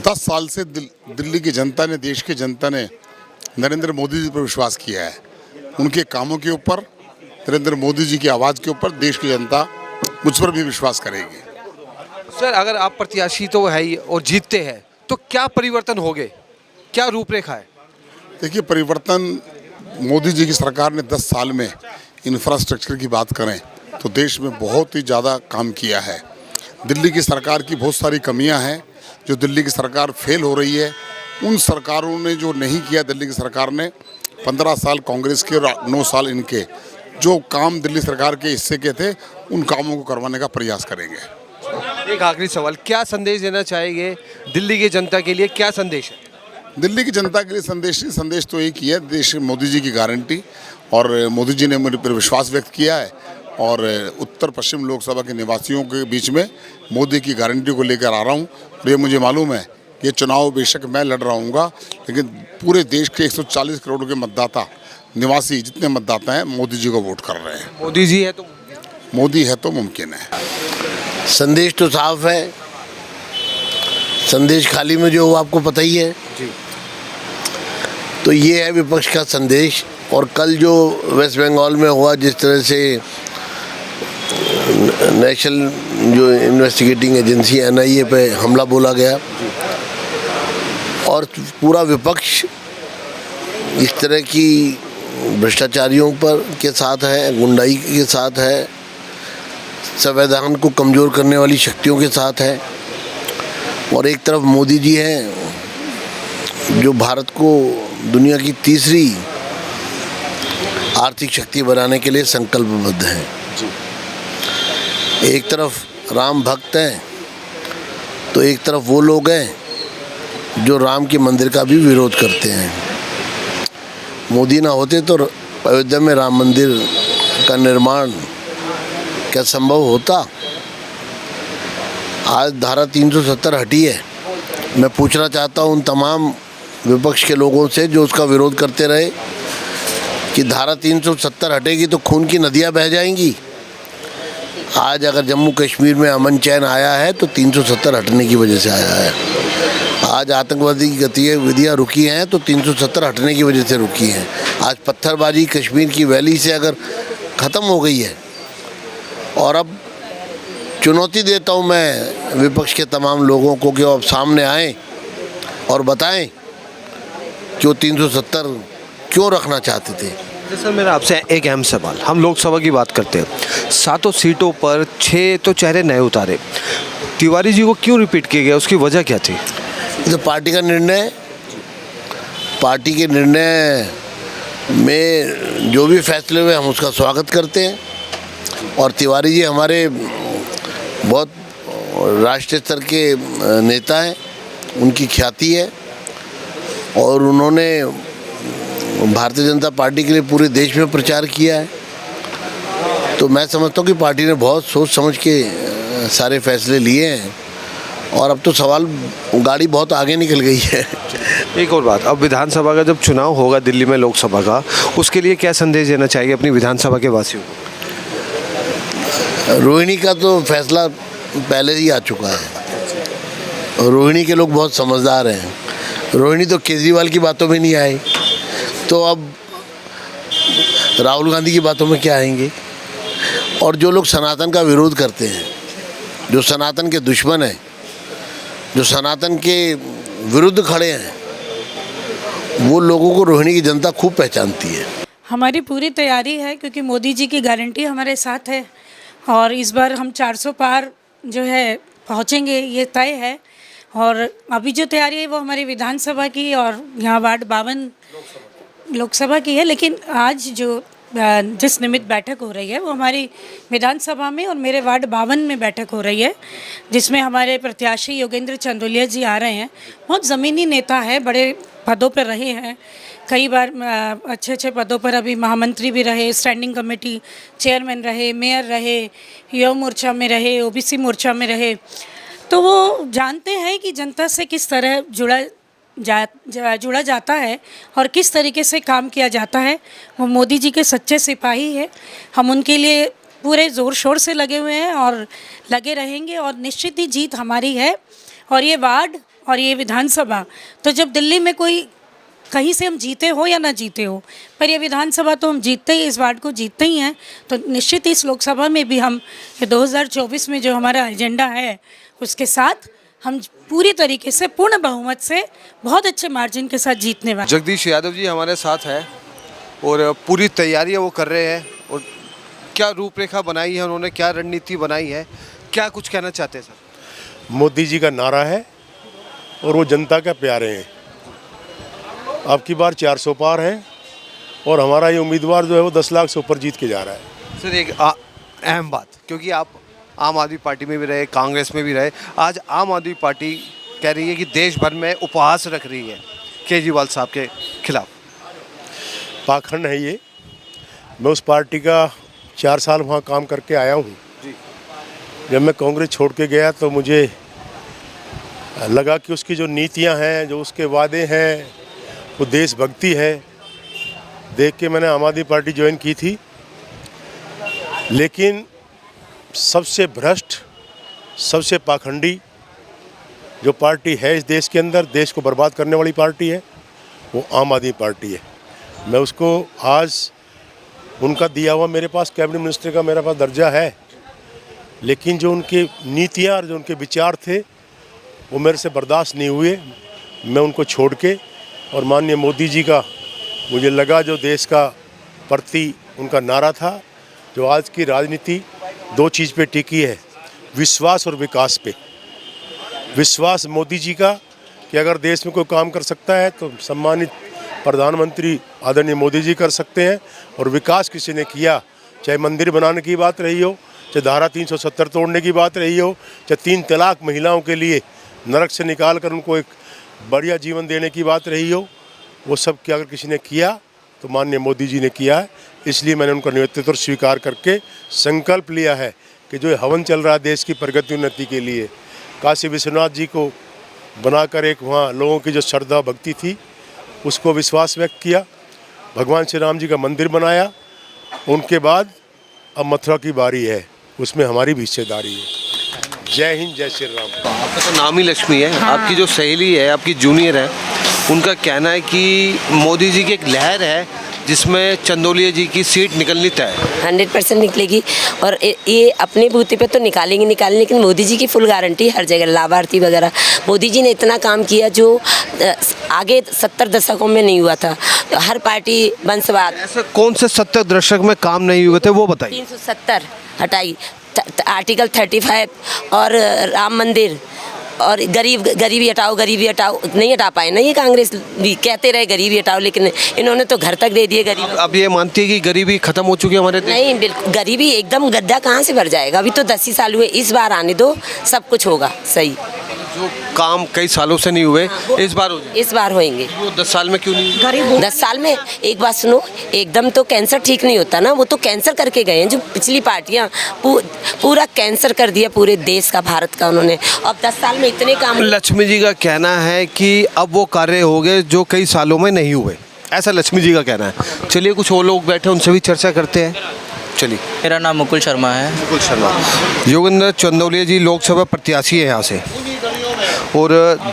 10 साल से दिल्ली की जनता ने, देश की जनता ने नरेंद्र मोदी जी पर विश्वास किया है। उनके कामों के ऊपर, नरेंद्र मोदी जी की आवाज़ के ऊपर देश की जनता मुझ पर भी विश्वास करेगी। सर, अगर आप प्रत्याशी तो है ही और जीतते हैं तो क्या परिवर्तन होंगे, क्या रूपरेखा है? देखिए, परिवर्तन मोदी जी की सरकार ने 10 साल में इंफ्रास्ट्रक्चर की बात करें तो देश में बहुत ही ज़्यादा काम किया है। दिल्ली की सरकार की बहुत सारी कमियां हैं, जो दिल्ली की सरकार फेल हो रही है। उन सरकारों ने जो नहीं किया, दिल्ली की सरकार ने 15 साल कांग्रेस के और 9 साल इनके, जो काम दिल्ली सरकार के हिस्से के थे उन कामों को करवाने का प्रयास करेंगे। एक आखिरी सवाल, क्या संदेश देना चाहेंगे दिल्ली की जनता के लिए, क्या संदेश है? दिल्ली की जनता के लिए संदेश तो एक ही है, देश मोदी जी की गारंटी, और मोदी जी ने मेरे पर विश्वास व्यक्त किया है और उत्तर पश्चिम लोकसभा के निवासियों के बीच में मोदी की गारंटी को लेकर आ रहा हूँ। और ये मुझे मालूम है कि ये चुनाव बेशक मैं लड़ रहा हूँ, लेकिन पूरे देश के 140 करोड़ के मतदाता, निवासी जितने मतदाता हैं, मोदी जी को वोट कर रहे हैं। मोदी है तो मुमकिन है। संदेश तो साफ है, संदेश खाली में जो आपको पता ही है जी। तो ये है विपक्ष का संदेश। और कल जो वेस्ट बंगाल में हुआ, जिस तरह से नेशनल जो इन्वेस्टिगेटिंग एजेंसी NIA पे हमला बोला गया और पूरा विपक्ष इस तरह की भ्रष्टाचारियों पर के साथ है, गुंडाई के साथ है, संविधान को कमज़ोर करने वाली शक्तियों के साथ है, और एक तरफ मोदी जी हैं जो भारत को दुनिया की तीसरी आर्थिक शक्ति बनाने के लिए संकल्पबद्ध हैं। एक तरफ राम भक्त हैं तो एक तरफ वो लोग हैं जो राम के मंदिर का भी विरोध करते हैं। मोदी ना होते तो अयोध्या में राम मंदिर का निर्माण क्या संभव होता? आज धारा 370 हटी है। मैं पूछना चाहता हूँ उन तमाम विपक्ष के लोगों से जो उसका विरोध करते रहे कि धारा 370 हटेगी तो खून की नदियाँ बह जाएंगी। आज अगर जम्मू कश्मीर में अमन चैन आया है तो 370 हटने की वजह से आया है। आज आतंकवादी की गतिविधियाँ रुकी हैं तो 370 हटने की वजह से रुकी हैं। आज पत्थरबाजी कश्मीर की वैली से अगर ख़त्म हो गई है, और अब चुनौती देता हूँ मैं विपक्ष के तमाम लोगों को कि वो अब सामने आएँ और बताएं कि वो 370 क्यों रखना चाहते थे। सर, मेरा आपसे एक अहम सवाल, हम लोकसभा की बात करते हैं, 7 सीटों पर 6 तो चेहरे नए उतारे, तिवारी जी को क्यों रिपीट किया गया, उसकी वजह क्या थी? ये तो पार्टी का निर्णय, पार्टी के निर्णय में जो भी फैसले हुए हम उसका स्वागत करते हैं। और तिवारी जी हमारे बहुत राष्ट्रीय स्तर के नेता हैं, उनकी ख्याति है और उन्होंने भारतीय जनता पार्टी के लिए पूरे देश में प्रचार किया है। तो मैं समझता हूँ कि पार्टी ने बहुत सोच समझ के सारे फैसले लिए हैं और अब तो गाड़ी बहुत आगे निकल गई है। एक और बात, अब विधानसभा का जब चुनाव होगा दिल्ली में लोकसभा का, उसके लिए क्या संदेश देना चाहिए अपनी विधानसभा के वासियों को? रोहिणी का तो फैसला पहले ही आ चुका है। रोहिणी के लोग बहुत समझदार हैं। रोहिणी तो केजरीवाल की बातों में नहीं आए, तो अब राहुल गांधी की बातों में क्या आएंगे? और जो लोग सनातन का विरोध करते हैं, जो सनातन के दुश्मन हैं, जो सनातन के विरुद्ध खड़े हैं, वो लोगों को रोहिणी की जनता खूब पहचानती है। हमारी पूरी तैयारी है क्योंकि मोदी जी की गारंटी हमारे साथ है और इस बार हम 400 पार जो है पहुंचेंगे, ये तय है। और अभी जो तैयारी है वो हमारी विधानसभा की और यहाँ वार्ड 52 लोकसभा की है, लेकिन आज जो जिस निमित्त बैठक हो रही है वो हमारी विधानसभा में और मेरे वार्ड 52 में बैठक हो रही है, जिसमें हमारे प्रत्याशी योगेंद्र चंदोलिया जी आ रहे हैं। बहुत ज़मीनी नेता है, बड़े पदों पर रहे हैं, कई बार अच्छे पदों पर, अभी महामंत्री भी रहे, स्टैंडिंग कमेटी चेयरमैन रहे, मेयर रहे, युवा मोर्चा में रहे, OBC मोर्चा में रहे। तो वो जानते हैं कि जनता से किस तरह जुड़ा जाता है और किस तरीके से काम किया जाता है। वो मोदी जी के सच्चे सिपाही है। हम उनके लिए पूरे ज़ोर शोर से लगे हुए हैं और लगे रहेंगे और निश्चित ही जीत हमारी है। और ये वार्ड और ये विधानसभा, तो जब दिल्ली में कोई कहीं से हम जीते हो या ना जीते हो, पर ये विधानसभा तो हम जीतते ही, इस वार्ड को जीतते ही हैं, तो निश्चित इस लोकसभा में भी हम 2024 में जो हमारा एजेंडा है उसके साथ हम पूरी तरीके से पूर्ण बहुमत से बहुत अच्छे मार्जिन के साथ जीतने वाले। जगदीश यादव जी हमारे साथ है और पूरी तैयारियां वो कर रहे हैं और क्या रूपरेखा बनाई है उन्होंने, क्या रणनीति बनाई है, क्या कुछ कहना चाहते हैं सर? मोदी जी का नारा है और वो जनता के प्यारे हैं। अब की बार 400 पार है और हमारा ये उम्मीदवार जो है वो 10 लाख से ऊपर जीत के जा रहा है। सर एक अहम बात, क्योंकि आप आम आदमी पार्टी में भी रहे, कांग्रेस में भी रहे, आज आम आदमी पार्टी कह रही है कि देश भर में उपहास रख रही है केजरीवाल साहब के खिलाफ। पाखंड है ये। मैं उस पार्टी का 4 साल वहाँ काम करके आया हूँ। जब मैं कांग्रेस छोड़ के गया तो मुझे लगा कि उसकी जो नीतियाँ हैं, जो उसके वादे हैं, वो देशभक्ति है। देख के मैंने आम आदमी पार्टी ज्वाइन की थी, लेकिन सबसे भ्रष्ट, सबसे पाखंडी जो पार्टी है इस देश के अंदर, देश को बर्बाद करने वाली पार्टी है, वो आम आदमी पार्टी है। मैं उसको आज उनका दिया हुआ, मेरे पास कैबिनेट मिनिस्टर का मेरे पास दर्जा है, लेकिन जो उनकी नीतियाँ और जो उनके विचार थे वो मेरे से बर्दाश्त नहीं हुए। मैं उनको छोड़ के, और माननीय मोदी जी का मुझे लगा जो देश का प्रति उनका नारा था, जो आज की राजनीति 2 चीज़ पे टिकी है, विश्वास और विकास पे। विश्वास मोदी जी का कि अगर देश में कोई काम कर सकता है तो सम्मानित प्रधानमंत्री आदरणीय मोदी जी कर सकते हैं, और विकास किसी ने किया, चाहे मंदिर बनाने की बात रही हो, चाहे धारा 370 तोड़ने की बात रही हो, चाहे 3 तलाक महिलाओं के लिए नरक से निकाल कर उनको एक बढ़िया जीवन देने की बात रही हो, वो सब क्या अगर किसी ने किया तो माननीय मोदी जी ने किया है। इसलिए मैंने उनका नेतृत्व स्वीकार करके संकल्प लिया है कि जो हवन चल रहा है देश की प्रगति उन्नति के लिए, काशी विश्वनाथ जी को बनाकर एक वहाँ लोगों की जो श्रद्धा भक्ति थी उसको विश्वास व्यक्त किया, भगवान श्री राम जी का मंदिर बनाया, उनके बाद अब मथुरा की बारी है, उसमें हमारी भी हिस्सेदारी है। जय हिंद, जय श्री राम। आपका तो नाम ही लक्ष्मी है। आपकी जो सहेली है, आपकी जूनियर है, उनका कहना है कि मोदी जी की एक लहर है जिसमें चंदौलिया जी की सीट निकलनी तय है। 100% निकलेगी, और ये अपने बूते पे तो निकालेंगे, लेकिन मोदी जी की फुल गारंटी हर जगह, लाभार्थी वगैरह। मोदी जी ने इतना काम किया जो आगे 70 दशकों में नहीं हुआ था। हर पार्टी वंशवाद, ऐसा कौन से 70 दशक में काम नहीं हुए थे वो बताइए। 370 हटाई, आर्टिकल 35 और राम मंदिर, और गरीबी हटाओ नहीं हटा पाए ना। ये कांग्रेस भी कहते रहे गरीबी हटाओ, लेकिन इन्होंने तो घर तक दे दिए गरीब। अब ये मानती है कि गरीबी खत्म हो चुकी है हमारे देश? नहीं, बिल्कुल गरीबी एकदम गड्ढा कहाँ से भर जाएगा। अभी तो 10 ही साल हुए, इस बार आने दो, सब कुछ होगा सही। जो काम कई सालों से नहीं हुए इस बार हो जाए। इस बार होंगे। वो 10 साल में क्यों नहीं? 10 साल में एक बात सुनो, एकदम तो कैंसर ठीक नहीं होता ना। वो तो कैंसर करके गए हैं जो पिछली पार्टियां, पूरा कैंसर कर दिया पूरे देश का, भारत का उन्होंने। अब 10 साल में इतने काम। लक्ष्मी जी का कहना है कि अब वो कार्य हो गए जो कई सालों में नहीं हुए, ऐसा लक्ष्मी जी का कहना है। चलिए कुछ और लोग बैठे उनसे भी चर्चा करते हैं। चलिए। मेरा नाम मुकुल शर्मा है। मुकुल शर्मा, योगेंद्र चंदौलिया जी लोकसभा प्रत्याशी है यहाँ से, और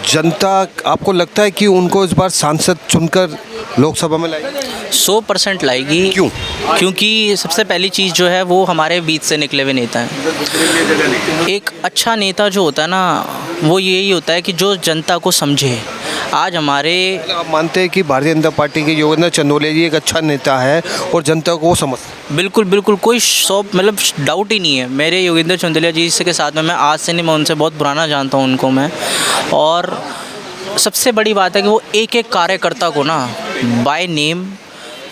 जनता आपको लगता है कि उनको इस बार सांसद चुनकर लोकसभा में लाएगी? 100% लाएगी। क्यों? क्योंकि सबसे पहली चीज़ जो है वो हमारे बीच से निकले हुए नेता हैं। एक अच्छा नेता जो होता है ना, वो यही होता है कि जो जनता को समझे। आज हमारे, आप मानते हैं कि भारतीय जनता पार्टी के योगेंद्र चंदौलिया जी एक अच्छा नेता है और जनता को वो समझ? बिल्कुल बिल्कुल, कोई मतलब डाउट ही नहीं है। मेरे योगेंद्र चंदौलिया जी से के साथ में, मैं आज से नहीं, मैं उनसे बहुत पुराना जानता हूँ उनको मैं। और सबसे बड़ी बात है कि वो एक एक कार्यकर्ता को ना बाय नेम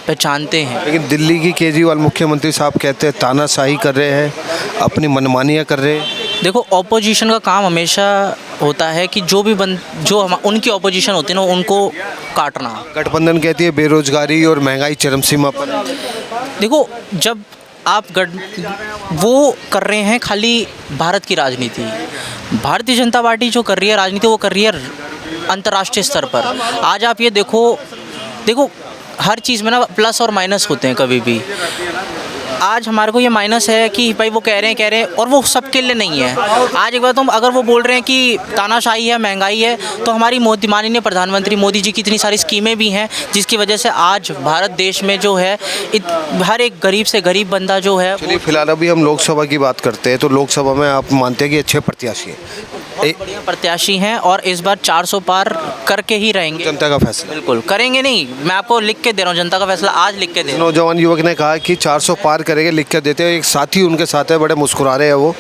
पहचानते हैं। लेकिन दिल्ली की केजरीवाल मुख्यमंत्री साहब कहते हैं तानाशाही कर रहे हैं, अपनी मनमानियाँ कर रहे हैं। देखो, ऑपोजिशन का काम हमेशा होता है कि जो उनकी ऑपोजिशन होती है ना, उनको काटना। गठबंधन कहती है बेरोजगारी और महंगाई चरम सीमा पर। देखो, जब आप वो कर रहे हैं खाली भारत की राजनीति, भारतीय जनता पार्टी जो कर रही है राजनीति, वो कर रही है अंतर्राष्ट्रीय स्तर पर। आज आप ये देखो हर चीज़ में ना प्लस और माइनस होते हैं कभी भी। आज हमारे को ये माइनस है कि भाई वो कह रहे हैं और वो सबके लिए नहीं है। आज एक बार तुम अगर वो बोल रहे हैं कि तानाशाही है, महंगाई है, तो हमारी माननीय प्रधानमंत्री मोदी जी की इतनी सारी स्कीमें भी हैं जिसकी वजह से आज भारत देश में जो है हर एक गरीब से गरीब बंदा जो है। चलिए फिलहाल अभी हम लोकसभा की बात करते हैं, तो लोकसभा में आप मानते हैं कि अच्छे प्रत्याशी हैं, बढ़िया प्रत्याशी हैं और इस बार 400 पार करके ही रहेंगे। जनता का फैसला। बिल्कुल करेंगे, नहीं मैं आपको लिख के दे रहा हूँ, जनता का फैसला आज लिख के दे रहा हूँ। नौजवान युवक ने कहा कि 400 पार करेंगे, लिख कर देते हैं। एक साथी उनके साथ है, बड़े मुस्कुरा रहे हैं वो।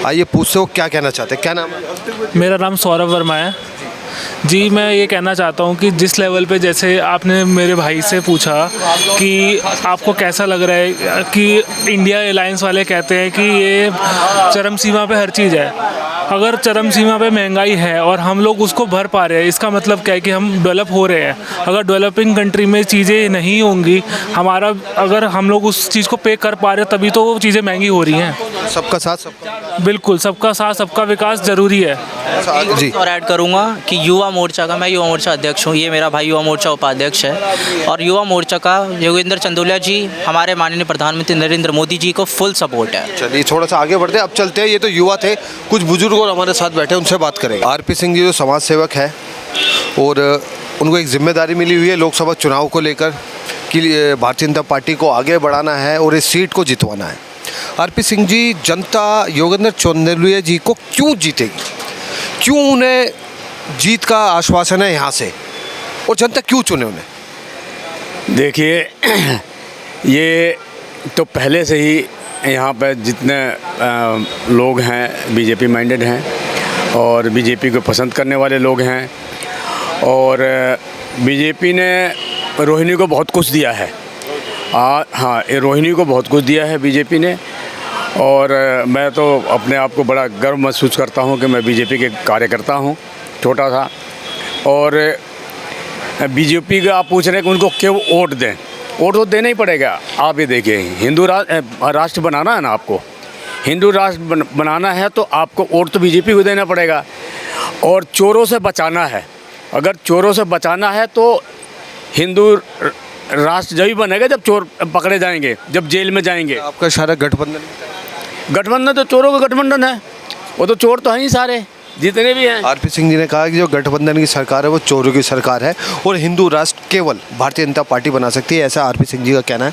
आइए पूछते हो क्या कहना चाहते हैं, क्या नाम है? मेरा नाम सौरभ वर्मा है जी। मैं ये कहना चाहता हूँ कि जिस लेवल पे जैसे आपने मेरे भाई से पूछा कि आपको कैसा लग रहा है कि इंडिया अलायंस वाले कहते हैं कि ये चरम सीमा पे हर चीज़ है। अगर चरम सीमा पे महंगाई है और हम लोग उसको भर पा रहे हैं, इसका मतलब क्या है कि हम डेवलप हो रहे हैं। अगर डेवलपिंग कंट्री में चीज़ें नहीं होंगी, हमारा अगर हम लोग उस चीज़ को पे कर पा रहे हैं तभी तो वो चीज़ें महंगी हो रही हैं। सबका साथ सबका, बिल्कुल सबका साथ सबका विकास ज़रूरी है जी। और ऐड करूँगा कि युवा मोर्चा का, मैं युवा मोर्चा अध्यक्ष हूँ, ये मेरा भाई युवा मोर्चा उपाध्यक्ष है, और युवा मोर्चा का योगेंद्र चंदोलिया जी, हमारे माननीय प्रधानमंत्री नरेंद्र मोदी जी को फुल सपोर्ट है। चलिए थोड़ा सा आगे बढ़ते हैं, अब चलते हैं। ये तो युवा थे, कुछ बुजुर्ग और हमारे साथ बैठे, उनसे बात करेंगे। आरपी सिंह जी जो समाज सेवक है और उनको एक जिम्मेदारी मिली हुई है लोकसभा चुनाव को लेकर कि भारतीय जनता पार्टी को आगे बढ़ाना है और इस सीट को जितवाना है। आरपी सिंह जी, जनता योगेंद्र चंदोलिया जी को क्यों जीतेगी, क्यों उन्हें जीत का आश्वासन है यहाँ से, और जनता क्यों चुने उन्हें? देखिए ये तो पहले से ही यहाँ पर जितने लोग हैं बीजेपी माइंडेड हैं और बीजेपी को पसंद करने वाले लोग हैं, और बीजेपी ने रोहिणी को बहुत कुछ दिया है। हाँ, ये रोहिणी को बहुत कुछ दिया है बीजेपी ने, और मैं तो अपने आप को बड़ा गर्व महसूस करता हूँ कि मैं बीजेपी के कार्यकर्ता हूँ, छोटा सा। और बीजेपी का आप पूछ रहे हैं कि उनको क्यों वोट दें, वोट तो देना ही पड़ेगा। आप ये देखिए, हिंदू राष्ट्र बनाना है ना, आपको हिंदू राष्ट्र बनाना है तो आपको वोट तो बीजेपी को देना पड़ेगा। और चोरों से बचाना है, अगर चोरों से बचाना है तो हिंदू राष्ट्र जब ही बनेगा जब चोर पकड़े जाएंगे, जब जेल में जाएंगे। आपका इशारा गठबंधन, गठबंधन तो चोरों का गठबंधन है, वो तो चोर तो हैं ही सारे जितने भी हैं। आरपी सिंह जी ने कहा कि जो गठबंधन की सरकार है वो चोरों की सरकार है और हिंदू राष्ट्र केवल भारतीय जनता पार्टी बना सकती है, ऐसा आरपी सिंह जी का कहना है।